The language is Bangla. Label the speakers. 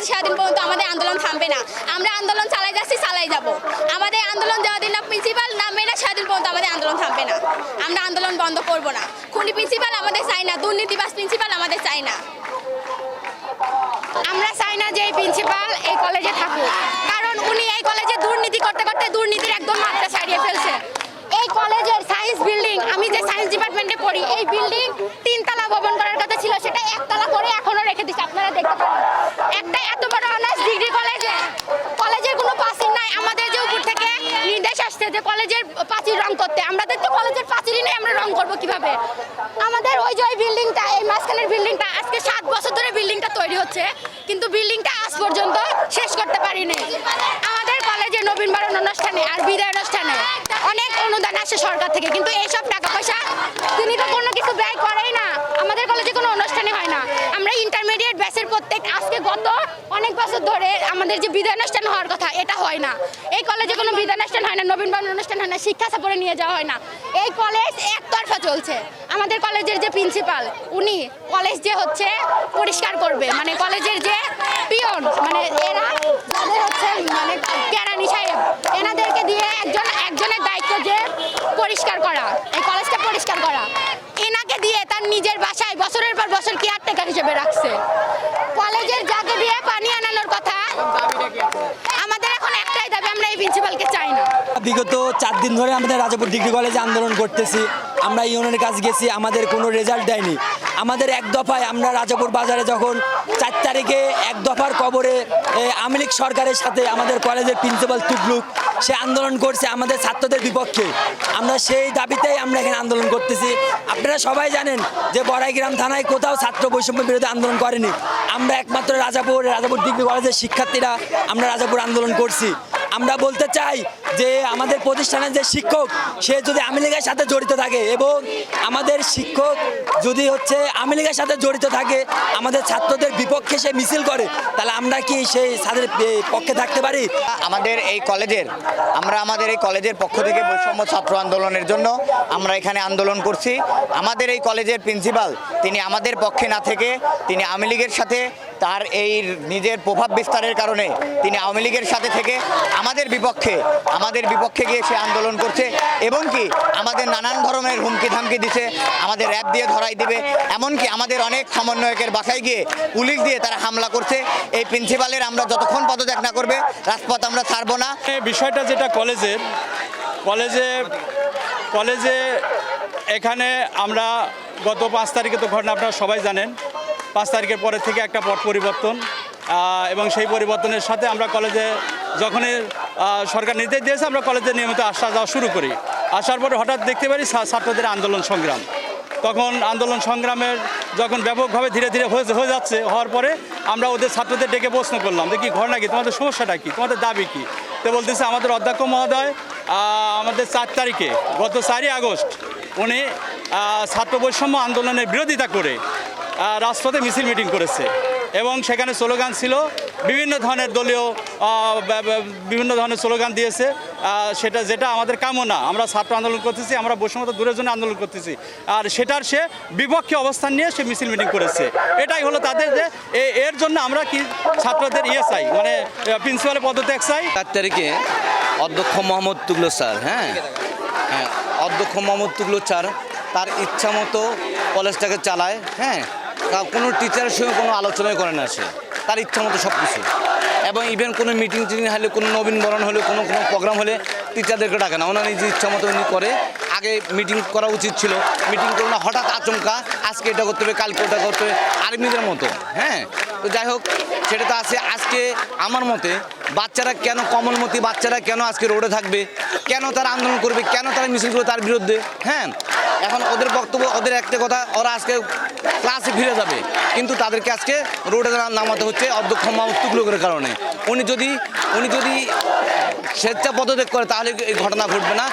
Speaker 1: যাচ্ছে সারাদিন পর্যন্ত আমাদের আন্দোলন থামবে না। আমরা আন্দোলন চালাই যাচ্ছি, চালাই যাব। আমাদের আন্দোলন যতদিন না প্রিন্সিপাল নামবে না সারাদিন পর্যন্ত আমাদের আন্দোলন থামবে না। আমরা আন্দোলন বন্ধ করব না। খুনি প্রিন্সিপাল আমাদের চাই না, দুর্নীতিবাজ প্রিন্সিপাল আমাদের চাই না।
Speaker 2: আমরা চাই না যে এই প্রিন্সিপাল এই কলেজে থাকুক, কারণ উনি এই কলেজে দুর্নীতি করতে করতে দুর্নীতির একদম মাত্রা ছাড়িয়ে ফেলছে। এই কলেজের সায়েন্স বিল্ডিং, আমি যে সায়েন্স ডিপার্টমেন্টে পড়ি, এই বিল্ডিং 3 তলা ভবন করার কথা ছিল, সেটা 1 তলা করে এখনো রেখে দিচ্ছে। আপনারা দেখতে পারেন একটা এত বড় অনার্স ডিগ্রি কলেজের কোনো পাঁচিল নাই। আমাদের যে উপর থেকে নির্দেশ আসছে যে কলেজের পাঁচিল রং করতে, আমরা দেখতে কলেজের পাঁচিলই নেই, আমরা রং করবো কিভাবে? আমাদের ওই যে ওই বিল্ডিংটা, এই মাঝখানের বিল্ডিংটা আজকে 7 বছর ধরে বিল্ডিংটা তৈরি হচ্ছে, কিন্তু বিল্ডিংটা আজ পর্যন্ত শেষ করতে পারিনি। আমাদের কলেজে নবীনবরণ অনুষ্ঠানে আর বিদায় অনুষ্ঠানে অনেক অনুদান আসে সরকার থেকে, কিন্তু এইসব টাকা পয়সা তিনি তো কোনো কিছু ব্যয় করেই না। আমাদের কলেজে কোনো অনুষ্ঠানই হয় না। আমরা ইন্টারমিডিয়েট ব্যাচের প্রত্যেক আজকে গত অনেক বছর ধরে আমাদের যে বিদায় অনুষ্ঠান হওয়ার কথা, এটা হয় না। এই কলেজে কোনো বিদায় অনুষ্ঠান হয় না, নবীনবরণ অনুষ্ঠান হয় না, শিক্ষা সফরে নিয়ে যাওয়া হয় না। এই কলেজ একতরফা চলছে। আমাদের কলেজের যে প্রিন্সিপাল, উনি কলেজ যে হচ্ছে পরিষ্কার করবে, মানে কলেজের যে পিয়ন, মানে এরা যাদের হচ্ছে মানে কেরানি সাহেব, এনাদেরকে দিয়ে একজনের দায়িত্ব যে পরিষ্কার করা, এই কলেজটা পরিষ্কার করা, এনাকে দিয়ে তার নিজের বাসায় বছরের পর বছর কেয়ারটেকার হিসেবে রাখছে। কলেজের যাকে দিয়ে পানি আনানোর কথা, আমাদের এখন একটাই দাবি, আমরা এই প্রিন্সিপালকে চাই না।
Speaker 3: বিগত 4 দিন ধরে আমাদের রাজাপুর ডিগ্রি কলেজে আন্দোলন করতেছি। আমরা ইউনিয়নের কাছে গেছি, আমাদের কোনো রেজাল্ট দেয়নি। আমাদের এক দফায় আমরা রাজাপুর বাজারে যখন 4 তারিখে এক দফার কবরে আওয়ামী লীগ সরকারের সাথে আমাদের কলেজের প্রিন্সিপাল তুগলুক সে আন্দোলন করছে আমাদের ছাত্রদের বিপক্ষে। আমরা সেই দাবিতেই আমরা এখানে আন্দোলন করতেছি। আপনারা সবাই জানেন যে বড়াইগ্রাম থানায় কোথাও ছাত্র বৈষম্য বিরোধী আন্দোলন করেনি। আমরা একমাত্র রাজাপুর ডিগ্রি কলেজের শিক্ষার্থীরা আমরা রাজাপুর আন্দোলন করছি। আমরা বলতে চাই যে আমাদের প্রতিষ্ঠানের যে শিক্ষক, সে যদি আওয়ামী লীগের সাথে জড়িত থাকে এবং আমাদের শিক্ষক যদি হচ্ছে আওয়ামী লীগের সাথে জড়িত থাকে, আমাদের ছাত্রদের বিপক্ষে সে মিছিল করে, তাহলে আমরা কি সেই তাদের পক্ষে থাকতে পারি?
Speaker 4: আমাদের এই কলেজের পক্ষ থেকে বৈষম্য ছাত্র আন্দোলনের জন্য আমরা এখানে আন্দোলন করছি। আমাদের এই কলেজের প্রিন্সিপাল তিনি আমাদের পক্ষে না থেকে তিনি আওয়ামী লীগের সাথে তার এই নিজের প্রভাব বিস্তারের কারণে তিনি আওয়ামী লীগের সাথে থেকে আমাদের বিপক্ষে গিয়ে সে আন্দোলন করছে এবং কি আমাদের নানান ধরনের হুমকি ধামকি দিছে, আমাদের র্যাব দিয়ে ধরাই দিবে, এমনকি আমাদের অনেক সমন্বয়কের বাসায় গিয়ে পুলিশ দিয়ে তারা হামলা করছে। এই প্রিন্সিপালের আমরা যতক্ষণ পদত্যাগ না করবে রাজপথ আমরা ছাড়বো না।
Speaker 5: বিষয়টা যেটা কলেজে এখানে আমরা গত 5 তারিখে তো ঘটনা আপনারা সবাই জানেন। 5 তারিখের পরে থেকে একটা পট পরিবর্তন এবং সেই পরিবর্তনের সাথে আমরা কলেজে যখনই সরকার নির্দেশ দিয়েছে আমরা কলেজে নিয়মিত আসা যাওয়া শুরু করি। আসার পরে হঠাৎ দেখতে পারি ছাত্রদের আন্দোলন সংগ্রাম। তখন আন্দোলন সংগ্রামের যখন ব্যাপকভাবে ধীরে ধীরে হওয়ার পরে আমরা ওদের ছাত্রদের ডেকে প্রশ্ন করলাম যে কি ঘটনা কি, তোমাদের সমস্যাটা কি, তোমাদের দাবি কি? তো বলতেছে আমাদের অধ্যক্ষ মহোদয় আমাদের 4 তারিখে গত 4ই আগস্ট উনি ছাত্র বৈষম্য আন্দোলনের বিরোধিতা করে রাজপথে মিছিল মিটিং করেছে এবং সেখানে স্লোগান ছিল বিভিন্ন ধরনের দলীয় বিভিন্ন ধরনের স্লোগান দিয়েছে। যেটা আমাদের কামনা, আমরা ছাত্র আন্দোলন করতেছি, আমরা বৈষম্য দূরের জন্য আন্দোলন করতেছি, আর সেটার সে বিপক্ষে অবস্থান নিয়ে সে মিছিল মিটিং করেছে। এটাই হলো তাদের যে এর জন্য আমরা কি ছাত্রদের চাই, মানে প্রিন্সিপালের পদত্যাগ চাই।
Speaker 6: 4 তারিখে অধ্যক্ষ মোহাম্মদ তুগলক স্যার অধ্যক্ষ মোহাম্মদ তুগলক স্যার তার ইচ্ছা মতো কলেজটাকে চালায়। কোনো টিচারের সঙ্গে কোনো আলোচনাই করে না, সে তার ইচ্ছা মতো সব কিছু। এবং ইভেন কোনো মিটিং হলে, কোনো নবীনবরণ হলে, কোনো প্রোগ্রাম হলে টিচারদেরকে ডাকে না, ওনার নিজের ইচ্ছা মতো উনি করে। আগে মিটিং করা উচিত ছিল, মিটিং করে না, হঠাৎ আচমকা আজকে এটা করতে হবে, কালকে ওটা করতে হবে, আর্মিদের মতো। তো যাই হোক, সেটা তো আছে। আজকে আমার মতে বাচ্চারা কেন, কমলমতি বাচ্চারা কেন আজকে রোডে থাকবে, কেন তারা আন্দোলন করবে, কেন তারা মিছিল করবে তার বিরুদ্ধে? এখন ওদের বক্তব্য, ওদের একটা কথা, ওরা আজকে ক্লাসে ফিরে যাবে, কিন্তু তাদেরকে আজকে রোডে নামাতে হচ্ছে অধ্যক্ষ মোহাম্মদ তুগলকের কারণে। উনি যদি স্বেচ্ছা পদত্যাগ করে তাহলে এই ঘটনা ঘটবে না।